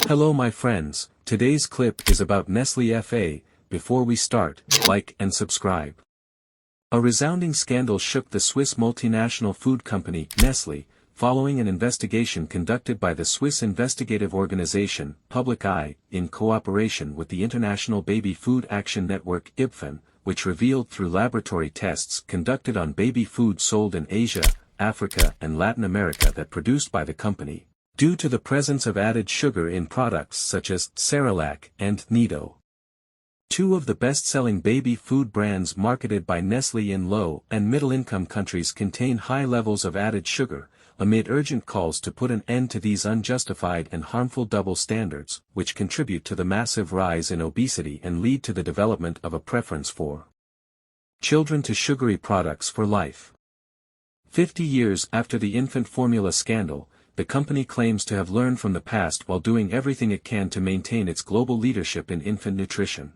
Hello my friends, today's clip is about Nestle FA. Before we start, like and subscribe. A resounding scandal shook the Swiss multinational food company, Nestle, following an investigation conducted by the Swiss investigative organization, Public Eye, in cooperation with the International Baby Food Action Network IBFAN, which revealed through laboratory tests conducted on baby food sold in Asia, Africa and Latin America that produced by the company, due to the presence of added sugar in products such as Cerelac and Nido. Two of the best-selling baby food brands marketed by Nestle in low- and middle-income countries contain high levels of added sugar, amid urgent calls to put an end to these unjustified and harmful double standards, which contribute to the massive rise in obesity and lead to the development of a preference for children to sugary products for life. 50 years after the infant formula scandal, the company claims to have learned from the past while doing everything it can to maintain its global leadership in infant nutrition.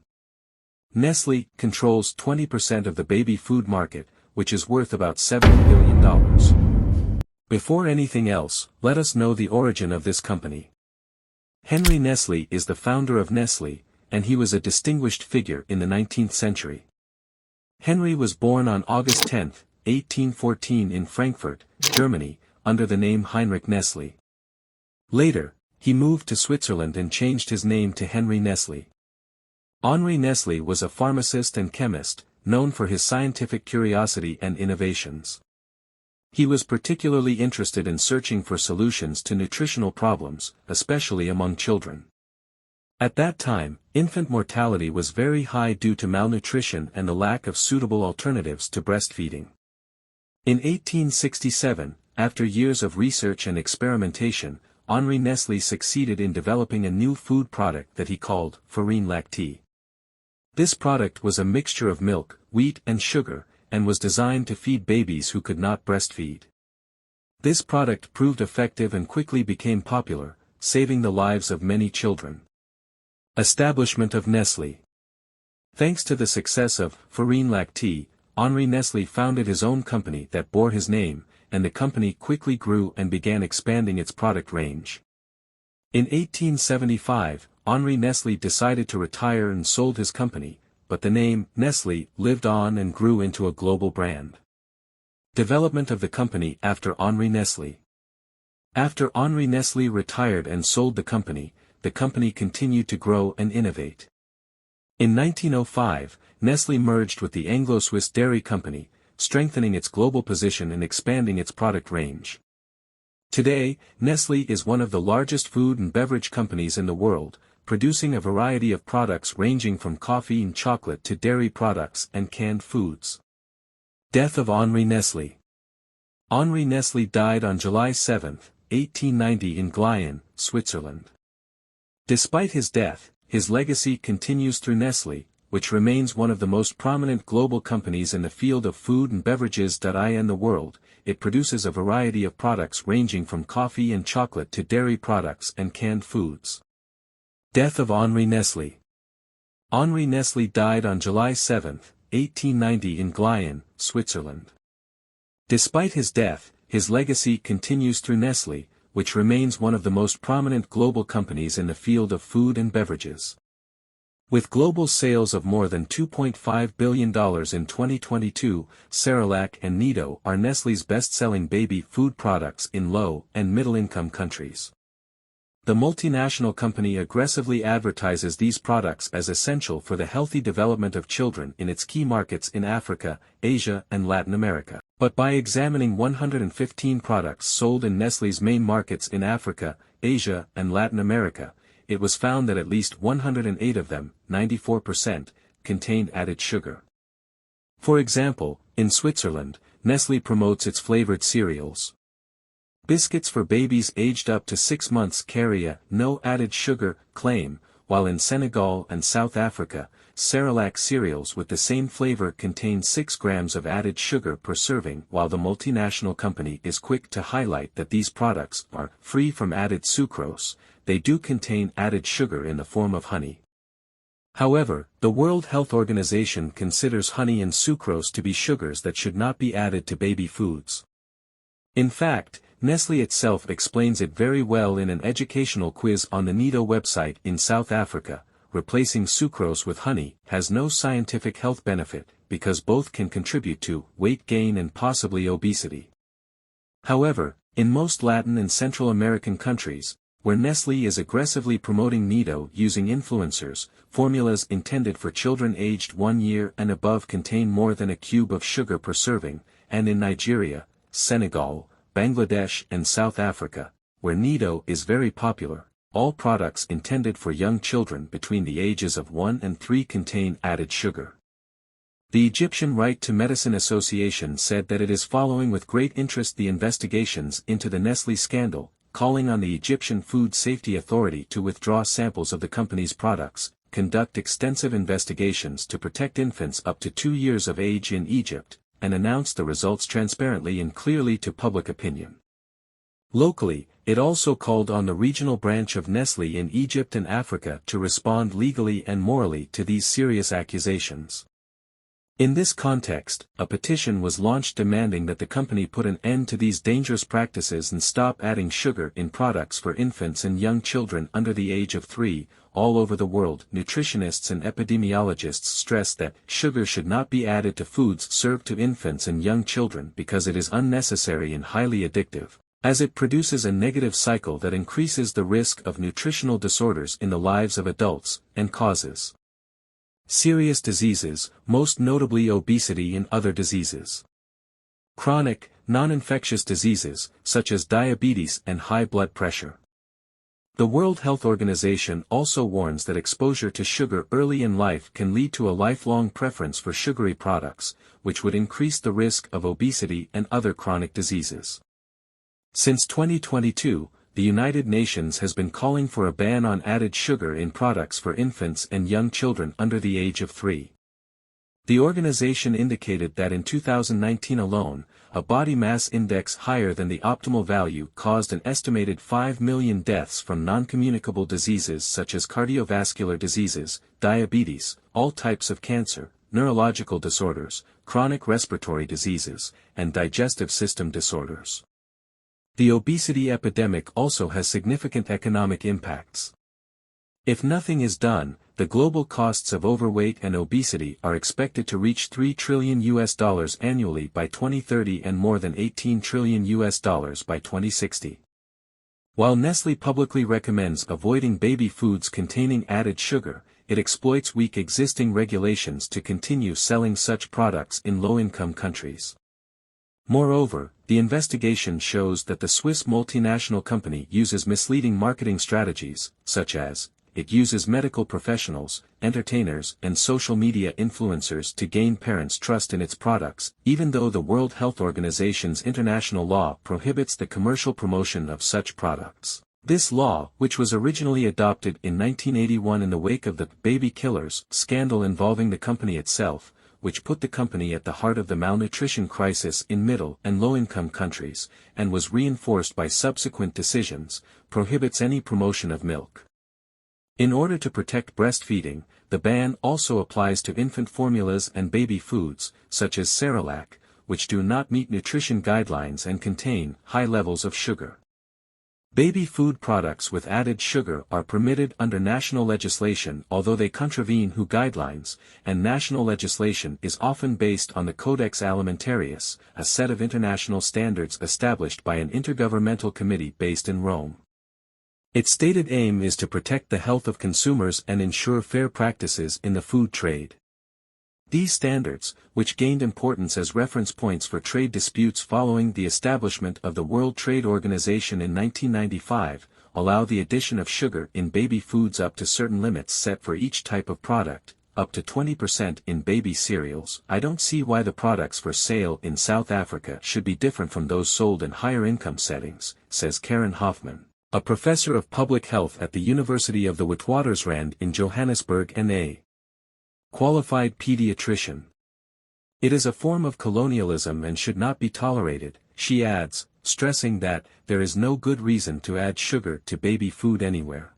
Nestle controls 20% of the baby food market, which is worth about $70 billion. Before anything else, let us know the origin of this company. Henry Nestle is the founder of Nestle, and he was a distinguished figure in the 19th century. Henry was born on August 10, 1814 in Frankfurt, Germany, under the name Heinrich Nestle. Later, he moved to Switzerland and changed his name to Henry Nestle. Henri Nestle was a pharmacist and chemist, known for his scientific curiosity and innovations. He was particularly interested in searching for solutions to nutritional problems, especially among children. At that time, infant mortality was very high due to malnutrition and the lack of suitable alternatives to breastfeeding. In 1867, after years of research and experimentation, Henri Nestle succeeded in developing a new food product that he called farine lactée. This product was a mixture of milk, wheat and sugar, and was designed to feed babies who could not breastfeed. This product proved effective and quickly became popular, saving the lives of many children. Establishment of Nestle. Thanks to the success of farine lactée, Henri Nestle founded his own company that bore his name, and the company quickly grew and began expanding its product range. In 1875, Henri Nestle decided to retire and sold his company, but the name Nestle lived on and grew into a global brand. Development of the company after Henri Nestle. After Henri Nestle retired and sold the company continued to grow and innovate. In 1905, Nestle merged with the Anglo-Swiss Dairy Company, strengthening its global position and expanding its product range. Today, Nestle is one of the largest food and beverage companies in the world, producing a variety of products ranging from coffee and chocolate to dairy products and canned foods. Death of Henri Nestle. Henri Nestle died on July 7, 1890 in Glien, Switzerland. Despite his death, his legacy continues through Nestle, which remains one of the most prominent global companies in the field of food and beverages. In the world, it produces a variety of products ranging from coffee and chocolate to dairy products and canned foods. Death of Henri Nestle. Henri Nestle died on July 7, 1890 in Glien, Switzerland. Despite his death, his legacy continues through Nestle, which remains one of the most prominent global companies in the field of food and beverages. With global sales of more than $2.5 billion in 2022, Cerelac and Nido are Nestle's best-selling baby food products in low- and middle-income countries. The multinational company aggressively advertises these products as essential for the healthy development of children in its key markets in Africa, Asia and Latin America. But by examining 115 products sold in Nestle's main markets in Africa, Asia and Latin America, it was found that at least 108 of them, 94%, contained added sugar. For example, in Switzerland, Nestle promotes its flavored cereals. Biscuits for babies aged up to 6 months carry a "no added sugar" claim, while in Senegal and South Africa, Cerelac cereals with the same flavor contain 6 grams of added sugar per serving. While the multinational company is quick to highlight that these products are free from added sucrose, they do contain added sugar in the form of honey. However, the World Health Organization considers honey and sucrose to be sugars that should not be added to baby foods. In fact, Nestle itself explains it very well in an educational quiz on the NIDO website in South Africa. Replacing sucrose with honey has no scientific health benefit, because both can contribute to weight gain and possibly obesity. However, in most Latin and Central American countries, where Nestle is aggressively promoting NIDO using influencers, formulas intended for children aged 1 year and above contain more than a cube of sugar per serving, and in Nigeria, Senegal, Bangladesh and South Africa, where NIDO is very popular, all products intended for young children between the ages of 1 and 3 contain added sugar. The Egyptian Right to Medicine Association said that it is following with great interest the investigations into the Nestle scandal, calling on the Egyptian Food Safety Authority to withdraw samples of the company's products, conduct extensive investigations to protect infants up to 2 years of age in Egypt, and announce the results transparently and clearly to public opinion. Locally, it also called on the regional branch of Nestle in Egypt and Africa to respond legally and morally to these serious accusations. In this context, a petition was launched demanding that the company put an end to these dangerous practices and stop adding sugar in products for infants and young children under the age of 3. All over the world, nutritionists and epidemiologists stress that sugar should not be added to foods served to infants and young children because it is unnecessary and highly addictive, as it produces a negative cycle that increases the risk of nutritional disorders in the lives of adults, and causes serious diseases, most notably obesity and other diseases. Chronic, non-infectious diseases, such as diabetes and high blood pressure. The World Health Organization also warns that exposure to sugar early in life can lead to a lifelong preference for sugary products, which would increase the risk of obesity and other chronic diseases. Since 2022, the United Nations has been calling for a ban on added sugar in products for infants and young children under the age of 3. The organization indicated that in 2019 alone, a body mass index higher than the optimal value caused an estimated 5 million deaths from non-communicable diseases such as cardiovascular diseases, diabetes, all types of cancer, neurological disorders, chronic respiratory diseases, and digestive system disorders. The obesity epidemic also has significant economic impacts. If nothing is done, the global costs of overweight and obesity are expected to reach $3 trillion annually by 2030 and more than $18 trillion by 2060. While Nestle publicly recommends avoiding baby foods containing added sugar, it exploits weak existing regulations to continue selling such products in low-income countries. Moreover, the investigation shows that the Swiss multinational company uses misleading marketing strategies, such as, it uses medical professionals, entertainers and social media influencers to gain parents' trust in its products, even though the World Health Organization's international law prohibits the commercial promotion of such products. This law, which was originally adopted in 1981 in the wake of the baby killers scandal involving the company itself, which put the company at the heart of the malnutrition crisis in middle and low-income countries, and was reinforced by subsequent decisions, prohibits any promotion of milk. In order to protect breastfeeding, the ban also applies to infant formulas and baby foods, such as Cerelac, which do not meet nutrition guidelines and contain high levels of sugar. Baby food products with added sugar are permitted under national legislation although they contravene WHO guidelines, and national legislation is often based on the Codex Alimentarius, a set of international standards established by an intergovernmental committee based in Rome. Its stated aim is to protect the health of consumers and ensure fair practices in the food trade. These standards, which gained importance as reference points for trade disputes following the establishment of the World Trade Organization in 1995, allow the addition of sugar in baby foods up to certain limits set for each type of product, up to 20% in baby cereals. I don't see why the products for sale in South Africa should be different from those sold in higher income settings, says Karen Hoffman, a professor of public health at the University of the Witwatersrand in Johannesburg and a qualified pediatrician. It is a form of colonialism and should not be tolerated, she adds, stressing that there is no good reason to add sugar to baby food anywhere.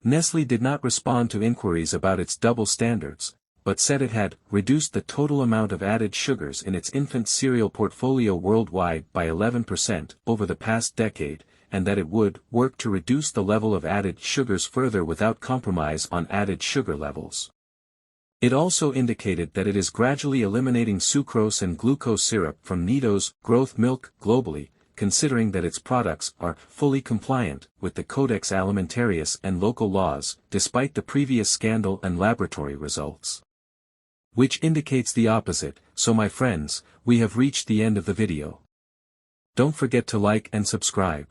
Nestle did not respond to inquiries about its double standards, but said it had reduced the total amount of added sugars in its infant cereal portfolio worldwide by 11% over the past decade, and that it would work to reduce the level of added sugars further without compromise on added sugar levels. It also indicated that it is gradually eliminating sucrose and glucose syrup from Nido's growth milk globally, considering that its products are fully compliant with the Codex Alimentarius and local laws, despite the previous scandal and laboratory results. Which indicates the opposite, so my friends, we have reached the end of the video. Don't forget to like and subscribe.